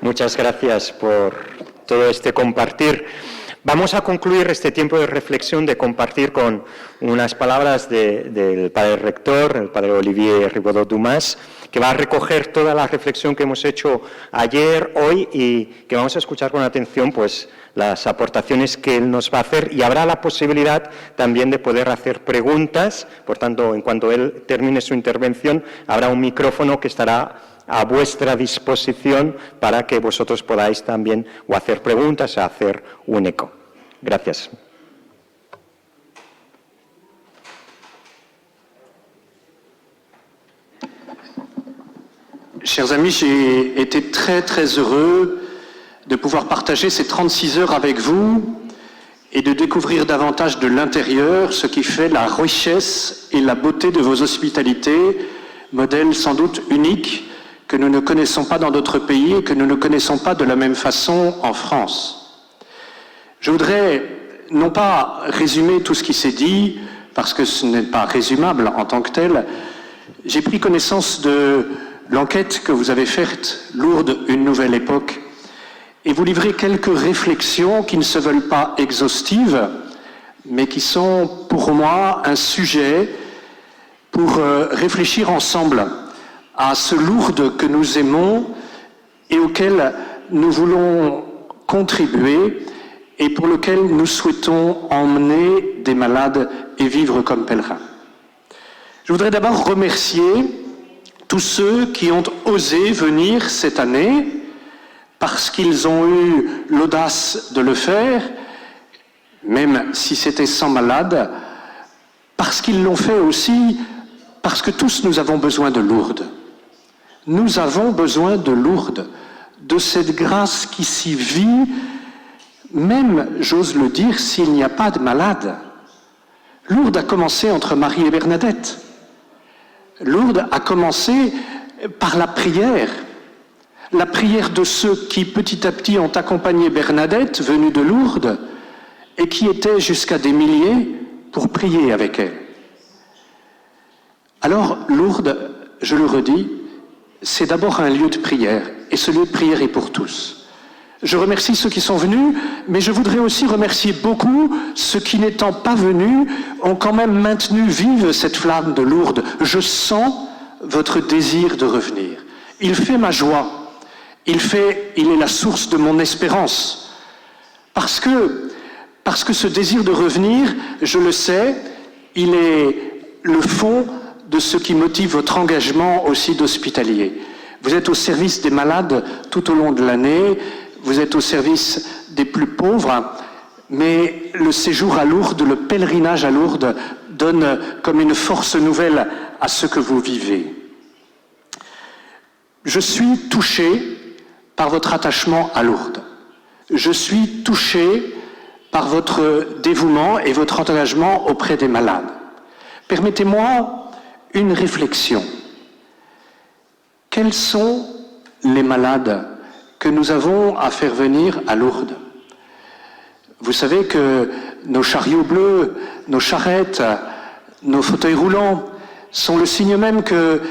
Muchas gracias por todo este compartir. Vamos a concluir este tiempo de reflexión, de compartir con unas palabras del Padre Rector, el Padre Olivier Ribaudot-Dumas, que va a recoger toda la reflexión que hemos hecho ayer, hoy, y que vamos a escuchar con atención pues, las aportaciones que él nos va a hacer, y habrá la posibilidad también de poder hacer preguntas. Por tanto, en cuanto él termine su intervención, habrá un micrófono que estará a vuestra disposición para que vosotros podáis también o hacer preguntas o hacer un eco. Gracias. Chers amis, j'ai été très heureux de pouvoir partager ces 36 heures avec vous et de découvrir davantage de l'intérieur ce qui fait la richesse et la beauté de vos hospitalités, modèle sans doute unique que nous ne connaissons pas dans d'autres pays et que nous ne connaissons pas de la même façon en France. Je voudrais non pas résumer tout ce qui s'est dit, parce que ce n'est pas résumable en tant que tel. J'ai pris connaissance de l'enquête que vous avez faite, Lourdes, une nouvelle époque, et vous livrez quelques réflexions qui ne se veulent pas exhaustives, mais qui sont pour moi un sujet pour réfléchir ensemble à ce Lourdes que nous aimons et auquel nous voulons contribuer et pour lequel nous souhaitons emmener des malades et vivre comme pèlerins. Je voudrais d'abord remercier tous ceux qui ont osé venir cette année parce qu'ils ont eu l'audace de le faire, même si c'était sans malade, parce qu'ils l'ont fait aussi parce que tous nous avons besoin de Lourdes. Nous avons besoin de Lourdes, de cette grâce qui s'y vit, même, j'ose le dire, s'il n'y a pas de malade. Lourdes a commencé entre Marie et Bernadette. Lourdes a commencé par la prière de ceux qui petit à petit ont accompagné Bernadette, venue de Lourdes, et qui étaient jusqu'à des milliers pour prier avec elle. Alors, Lourdes, je le redis, c'est d'abord un lieu de prière, et ce lieu de prière est pour tous. Je remercie ceux qui sont venus, mais je voudrais aussi remercier beaucoup ceux qui, n'étant pas venus, ont quand même maintenu vive cette flamme de Lourdes. Je sens votre désir de revenir. Il fait ma joie. Il est la source de mon espérance. Parce que ce désir de revenir, je le sais, il est le fond de ce qui motive votre engagement aussi d'hospitalier. Vous êtes au service des malades tout au long de l'année, vous êtes au service des plus pauvres, mais le séjour à Lourdes, le pèlerinage à Lourdes, donne comme une force nouvelle à ce que vous vivez. Je suis touché par votre attachement à Lourdes. Je suis touché par votre dévouement et votre engagement auprès des malades. Permettez-moi une réflexion. Quels sont les malades que nous avons à faire venir à Lourdes? Vous savez que nos chariots bleus, nos charrettes, nos fauteuils roulants sont le signe même que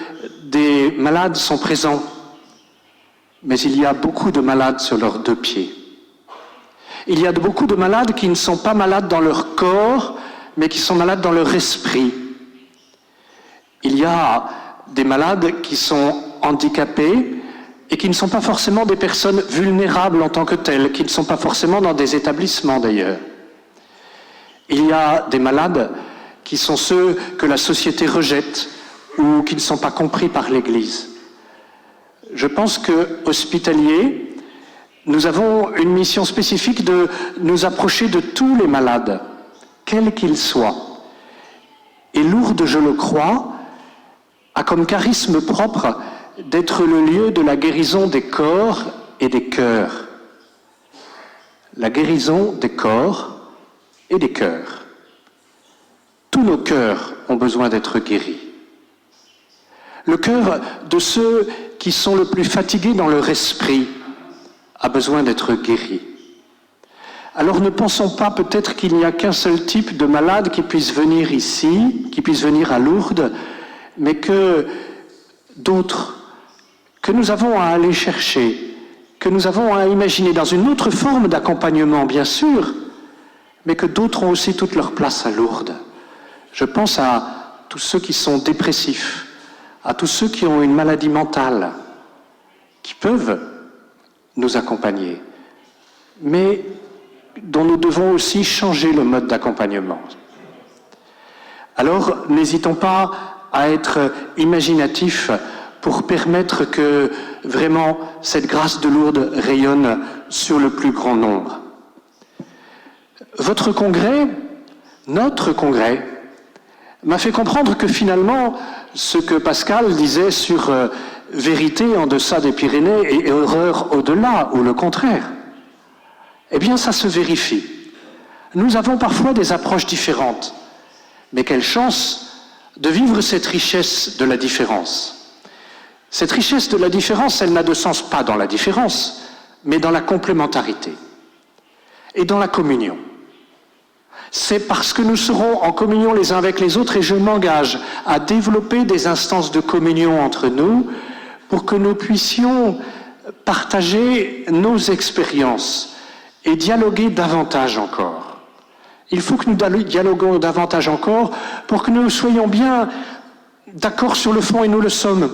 des malades sont présents. Mais il y a beaucoup de malades sur leurs deux pieds. Il y a beaucoup de malades qui ne sont pas malades dans leur corps, mais qui sont malades dans leur esprit. Il y a des malades qui sont handicapés et qui ne sont pas forcément des personnes vulnérables en tant que telles, qui ne sont pas forcément dans des établissements d'ailleurs. Il y a des malades qui sont ceux que la société rejette ou qui ne sont pas compris par l'Église. Je pense que, hospitaliers, nous avons une mission spécifique de nous approcher de tous les malades, quels qu'ils soient. Et Lourdes, je le crois, a comme charisme propre d'être le lieu de la guérison des corps et des cœurs. La guérison des corps et des cœurs. Tous nos cœurs ont besoin d'être guéris. Le cœur de ceux qui sont le plus fatigués dans leur esprit a besoin d'être guéri. Alors ne pensons pas peut-être qu'il n'y a qu'un seul type de malade qui puisse venir ici, qui puisse venir à Lourdes, mais que d'autres, que nous avons à aller chercher, que nous avons à imaginer dans une autre forme d'accompagnement, bien sûr, mais que d'autres ont aussi toute leur place à Lourdes. Je pense à tous ceux qui sont dépressifs, à tous ceux qui ont une maladie mentale, qui peuvent nous accompagner, mais dont nous devons aussi changer le mode d'accompagnement. Alors, n'hésitons pas à être imaginatifs pour permettre que vraiment cette grâce de Lourdes rayonne sur le plus grand nombre. Votre congrès, notre congrès, m'a fait comprendre que finalement, ce que Pascal disait sur vérité en deçà des Pyrénées et horreur au-delà, ou le contraire, eh bien ça se vérifie. Nous avons parfois des approches différentes, mais quelle chance de vivre cette richesse de la différence. Cette richesse de la différence, elle n'a de sens pas dans la différence, mais dans la complémentarité et dans la communion. C'est parce que nous serons en communion les uns avec les autres, et je m'engage à développer des instances de communion entre nous pour que nous puissions partager nos expériences et dialoguer davantage encore. Il faut que nous dialoguons davantage encore pour que nous soyons bien d'accord sur le fond, et nous le sommes,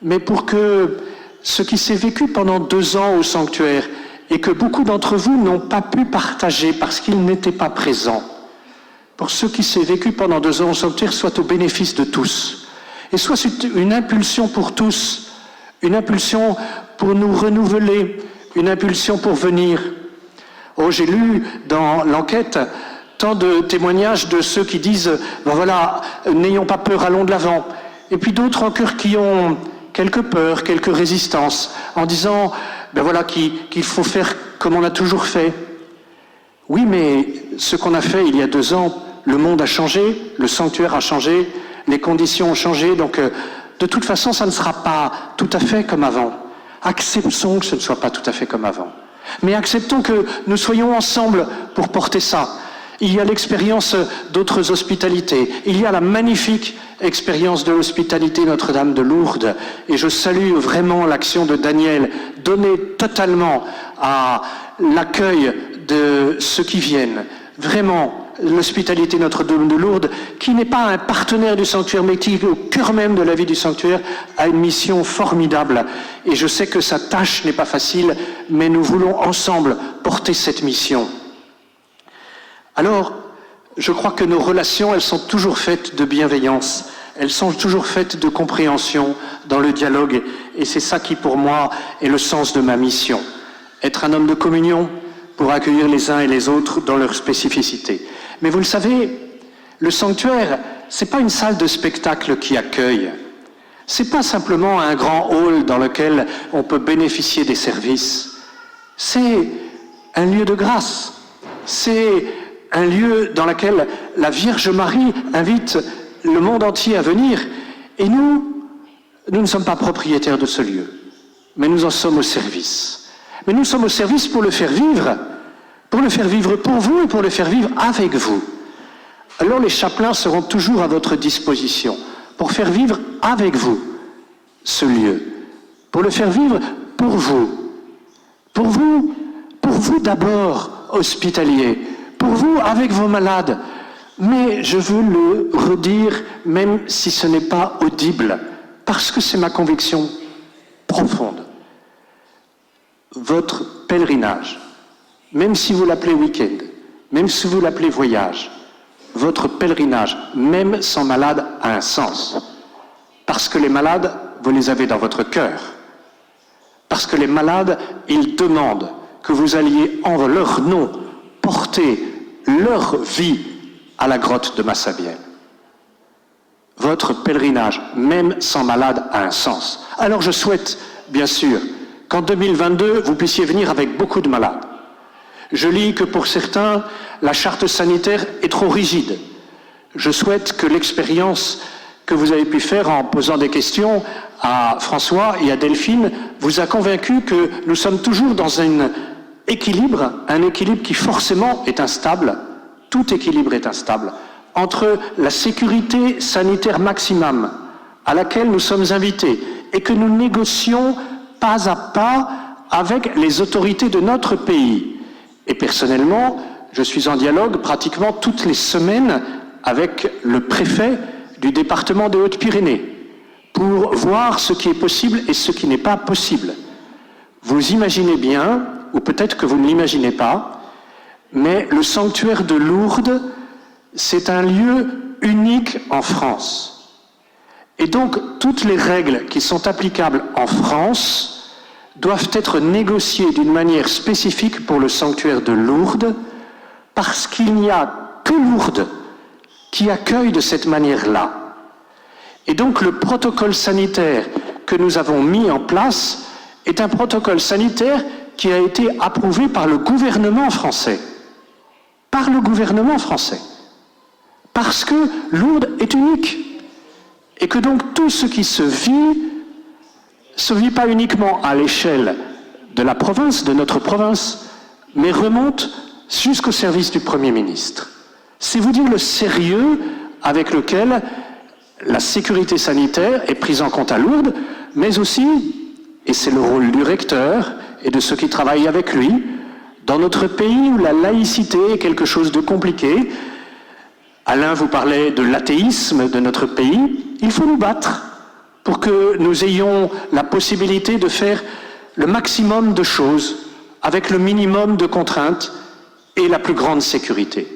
mais pour que ce qui s'est vécu pendant 2 ans au sanctuaire et que beaucoup d'entre vous n'ont pas pu partager parce qu'ils n'étaient pas présents, pour ce qui s'est vécu pendant 2 ans au sanctuaire, soit au bénéfice de tous, et soit une impulsion pour tous, une impulsion pour nous renouveler, une impulsion pour venir. Oh, j'ai lu dans l'enquête tant de témoignages de ceux qui disent « ben voilà, n'ayons pas peur, allons de l'avant », et puis d'autres encore qui ont quelques peurs, quelques résistances, en disant ben voilà, qu'il faut faire comme on a toujours fait. Oui, mais ce qu'on a fait il y a 2 ans, le monde a changé, le sanctuaire a changé, les conditions ont changé, donc de toute façon, ça ne sera pas tout à fait comme avant. Acceptons que ce ne soit pas tout à fait comme avant. Mais acceptons que nous soyons ensemble pour porter ça. Il y a l'expérience d'autres hospitalités. Il y a la magnifique expérience de l'hospitalité Notre-Dame de Lourdes. Et je salue vraiment l'action de Daniel, donnée totalement à l'accueil de ceux qui viennent. Vraiment, l'hospitalité Notre-Dame de Lourdes, qui n'est pas un partenaire du sanctuaire, mais qui, au cœur même de la vie du sanctuaire, a une mission formidable. Et je sais que sa tâche n'est pas facile, mais nous voulons ensemble porter cette mission. Alors, je crois que nos relations, elles sont toujours faites de bienveillance, elles sont toujours faites de compréhension dans le dialogue, et c'est ça qui, pour moi, est le sens de ma mission. Être un homme de communion pour accueillir les uns et les autres dans leur spécificité. Mais vous le savez, le sanctuaire, c'est pas une salle de spectacle qui accueille. C'est pas simplement un grand hall dans lequel on peut bénéficier des services. C'est un lieu de grâce. C'est un lieu dans lequel la Vierge Marie invite le monde entier à venir. Et nous ne sommes pas propriétaires de ce lieu, mais nous en sommes au service. Mais nous sommes au service pour le faire vivre pour vous et pour le faire vivre avec vous. Alors les chapelains seront toujours à votre disposition pour faire vivre avec vous ce lieu, pour le faire vivre pour vous d'abord, hospitaliers, pour vous avec vos malades. Mais je veux le redire, même si ce n'est pas audible, parce que c'est ma conviction profonde. Votre pèlerinage, même si vous l'appelez week-end, même si vous l'appelez voyage, votre pèlerinage, même sans malade, a un sens. Parce que les malades, vous les avez dans votre cœur. Parce que les malades, ils demandent que vous alliez en leur nom porter leur vie à la grotte de Massabielle. Votre pèlerinage, même sans malade, a un sens. Alors je souhaite, bien sûr, qu'en 2022, vous puissiez venir avec beaucoup de malades. Je lis que pour certains, la charte sanitaire est trop rigide. Je souhaite que l'expérience que vous avez pu faire en posant des questions à François et à Delphine vous a convaincu que nous sommes toujours dans un équilibre qui forcément est instable, tout équilibre est instable, entre la sécurité sanitaire maximum à laquelle nous sommes invités et que nous négocions pas à pas avec les autorités de notre pays. Et personnellement, je suis en dialogue pratiquement toutes les semaines avec le préfet du département des Hautes-Pyrénées pour voir ce qui est possible et ce qui n'est pas possible. Vous imaginez bien, ou peut-être que vous ne l'imaginez pas, mais le sanctuaire de Lourdes, c'est un lieu unique en France. Et donc, toutes les règles qui sont applicables en France doivent être négociées d'une manière spécifique pour le sanctuaire de Lourdes, parce qu'il n'y a que Lourdes qui accueille de cette manière-là. Et donc, le protocole sanitaire que nous avons mis en place est un protocole sanitaire qui a été approuvé par le gouvernement français. Par le gouvernement français. Parce que Lourdes est unique. Et que donc tout ce qui se vit pas uniquement à l'échelle de la province, de notre province, mais remonte jusqu'au service du Premier ministre. C'est vous dire le sérieux avec lequel la sécurité sanitaire est prise en compte à Lourdes, mais aussi, et c'est le rôle du recteur et de ceux qui travaillent avec lui, dans notre pays où la laïcité est quelque chose de compliqué. Alain vous parlait de l'athéisme de notre pays. Il faut nous battre pour que nous ayons la possibilité de faire le maximum de choses avec le minimum de contraintes et la plus grande sécurité.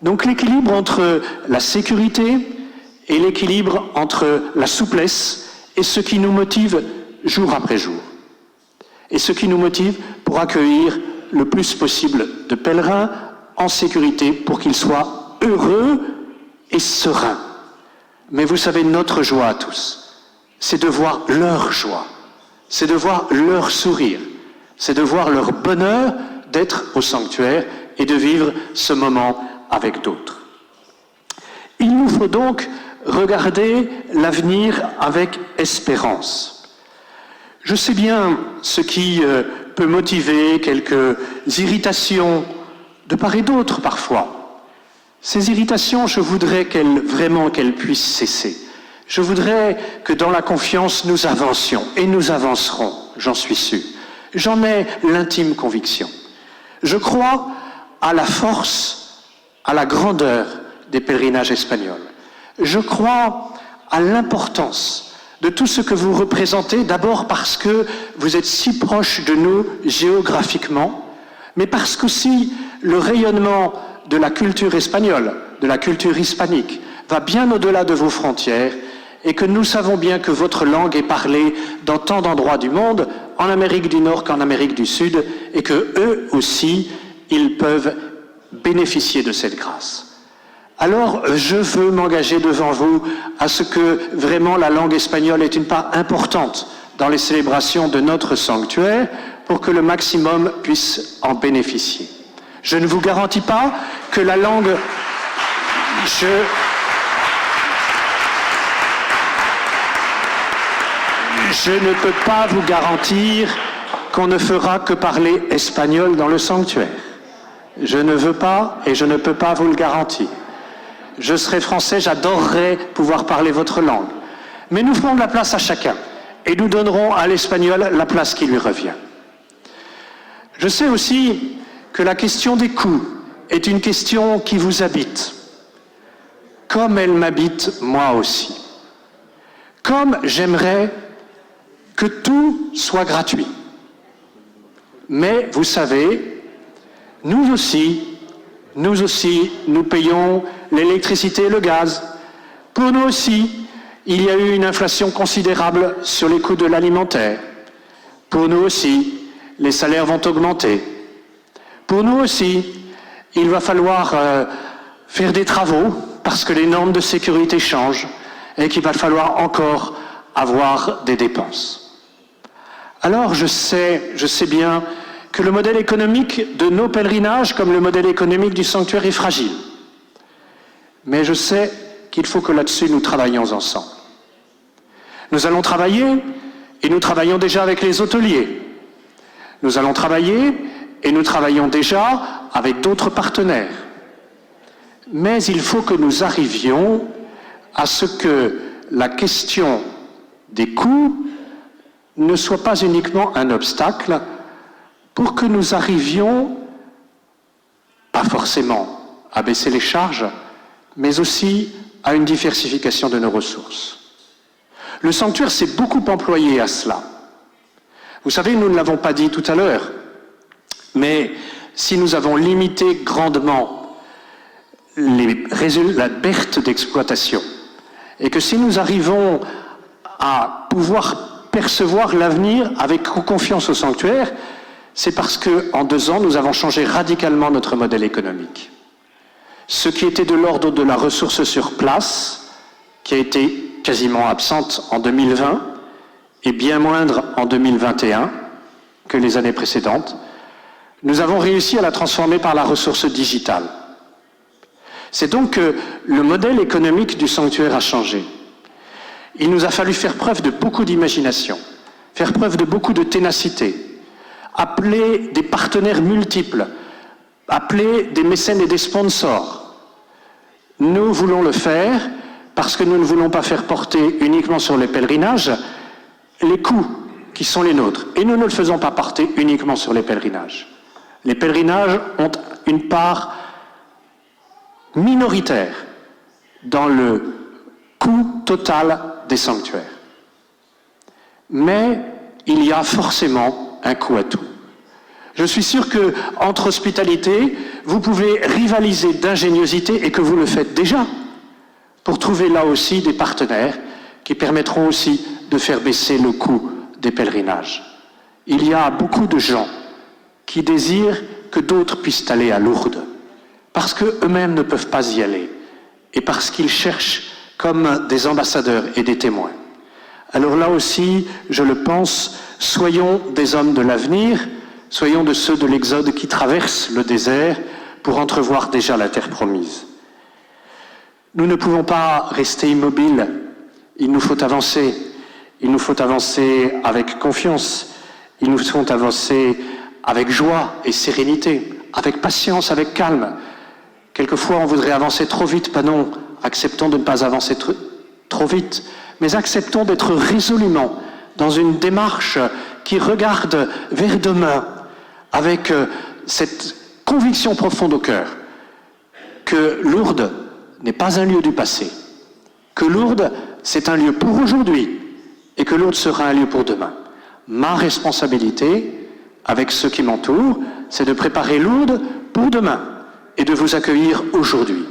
Donc l'équilibre entre la sécurité et l'équilibre entre la souplesse est ce qui nous motive jour après jour. Et ce qui nous motive pour accueillir le plus possible de pèlerins en sécurité pour qu'ils soient heureux et sereins. Mais vous savez, notre joie à tous, c'est de voir leur joie, c'est de voir leur sourire, c'est de voir leur bonheur d'être au sanctuaire et de vivre ce moment avec d'autres. Il nous faut donc regarder l'avenir avec espérance. Je sais bien ce qui peut motiver quelques irritations de part et d'autre parfois. Ces irritations, je voudrais qu'elles puissent cesser. Je voudrais que dans la confiance, nous avancions, et nous avancerons, j'en suis sûr. J'en ai l'intime conviction. Je crois à la force, à la grandeur des pèlerinages espagnols. Je crois à l'importance de tout ce que vous représentez, d'abord parce que vous êtes si proches de nous géographiquement, mais parce qu'aussi le rayonnement de la culture espagnole, de la culture hispanique, va bien au-delà de vos frontières et que nous savons bien que votre langue est parlée dans tant d'endroits du monde, en Amérique du Nord qu'en Amérique du Sud, et que eux aussi, ils peuvent bénéficier de cette grâce. Alors, je veux m'engager devant vous à ce que vraiment la langue espagnole est une part importante dans les célébrations de notre sanctuaire pour que le maximum puisse en bénéficier. Je ne vous garantis pas que la langue... Je ne peux pas vous garantir qu'on ne fera que parler espagnol dans le sanctuaire. Je ne veux pas et je ne peux pas vous le garantir. Je serai français, j'adorerais pouvoir parler votre langue. Mais nous ferons de la place à chacun et nous donnerons à l'espagnol la place qui lui revient. Je sais aussi que la question des coûts est une question qui vous habite, comme elle m'habite moi aussi. Comme j'aimerais que tout soit gratuit. Mais vous savez, nous aussi, nous payons l'électricité et le gaz. Pour nous aussi, il y a eu une inflation considérable sur les coûts de l'alimentaire. Pour nous aussi, les salaires vont augmenter. Pour nous aussi, il va falloir faire des travaux parce que les normes de sécurité changent et qu'il va falloir encore avoir des dépenses. Alors je sais bien que le modèle économique de nos pèlerinages, comme le modèle économique du sanctuaire, est fragile. Mais je sais qu'il faut que là-dessus nous travaillions ensemble. Nous allons travailler, et nous travaillons déjà avec les hôteliers. Nous allons travailler, et nous travaillons déjà avec d'autres partenaires. Mais il faut que nous arrivions à ce que la question des coûts ne soit pas uniquement un obstacle, pour que nous arrivions, pas forcément à baisser les charges, mais aussi à une diversification de nos ressources. Le sanctuaire s'est beaucoup employé à cela. Vous savez, nous ne l'avons pas dit tout à l'heure, mais si nous avons limité grandement la perte d'exploitation, et que si nous arrivons à pouvoir percevoir l'avenir avec confiance au sanctuaire, c'est parce qu'en 2 ans, nous avons changé radicalement notre modèle économique. Ce qui était de l'ordre de la ressource sur place, qui a été quasiment absente en 2020, et bien moindre en 2021 que les années précédentes, nous avons réussi à la transformer par la ressource digitale. C'est donc que le modèle économique du sanctuaire a changé. Il nous a fallu faire preuve de beaucoup d'imagination, faire preuve de beaucoup de ténacité, appeler des partenaires multiples, appeler des mécènes et des sponsors. Nous voulons le faire parce que nous ne voulons pas faire porter uniquement sur les pèlerinages les coûts qui sont les nôtres. Et nous ne le faisons pas porter uniquement sur les pèlerinages. Les pèlerinages ont une part minoritaire dans le coût total des sanctuaires. Mais il y a forcément un coût à tout. Je suis sûr qu'entre hospitalité, vous pouvez rivaliser d'ingéniosité, et que vous le faites déjà, pour trouver là aussi des partenaires qui permettront aussi de faire baisser le coût des pèlerinages. Il y a beaucoup de gens qui désirent que d'autres puissent aller à Lourdes, parce qu'eux-mêmes ne peuvent pas y aller, et parce qu'ils cherchent comme des ambassadeurs et des témoins. Alors là aussi, je le pense, soyons des hommes de l'avenir, soyons de ceux de l'Exode qui traversent le désert pour entrevoir déjà la terre promise. Nous ne pouvons pas rester immobiles, il nous faut avancer. Il nous faut avancer avec confiance, il nous faut avancer avec joie et sérénité, avec patience, avec calme. Quelquefois, on voudrait avancer trop vite, pas non, acceptons de ne pas avancer trop vite, mais acceptons d'être résolument dans une démarche qui regarde vers demain, avec cette conviction profonde au cœur que Lourdes n'est pas un lieu du passé, que Lourdes, c'est un lieu pour aujourd'hui, et que Lourdes sera un lieu pour demain. Ma responsabilité, avec ceux qui m'entourent, c'est de préparer Lourdes pour demain, et de vous accueillir aujourd'hui.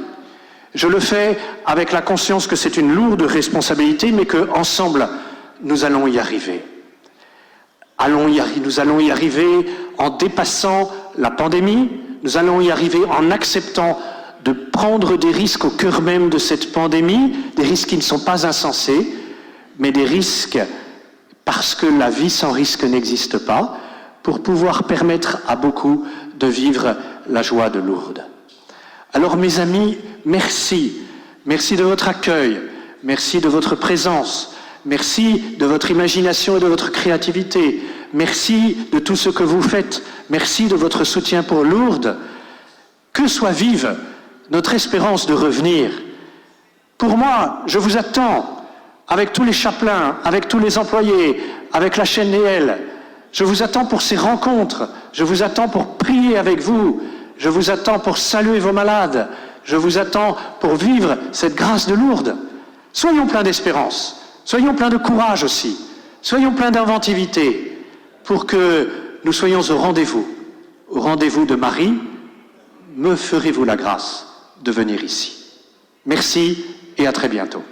Je le fais avec la conscience que c'est une lourde responsabilité, mais qu'ensemble, nous allons y arriver. Nous allons y arriver en dépassant la pandémie, nous allons y arriver en acceptant de prendre des risques au cœur même de cette pandémie, des risques qui ne sont pas insensés, mais des risques parce que la vie sans risque n'existe pas, pour pouvoir permettre à beaucoup de vivre la joie de Lourdes. Alors mes amis, merci. Merci de votre accueil, merci de votre présence, merci de votre imagination et de votre créativité, merci de tout ce que vous faites, merci de votre soutien pour Lourdes. Que soit vive notre espérance de revenir. Pour moi, je vous attends, avec tous les chapelains, avec tous les employés, avec la chaîne Néel. Je vous attends pour ces rencontres, je vous attends pour prier avec vous, je vous attends pour saluer vos malades, je vous attends pour vivre cette grâce de Lourdes. Soyons pleins d'espérance, soyons pleins de courage aussi, soyons pleins d'inventivité, pour que nous soyons au rendez-vous de Marie. Me ferez-vous la grâce de venir ici? Merci et à très bientôt.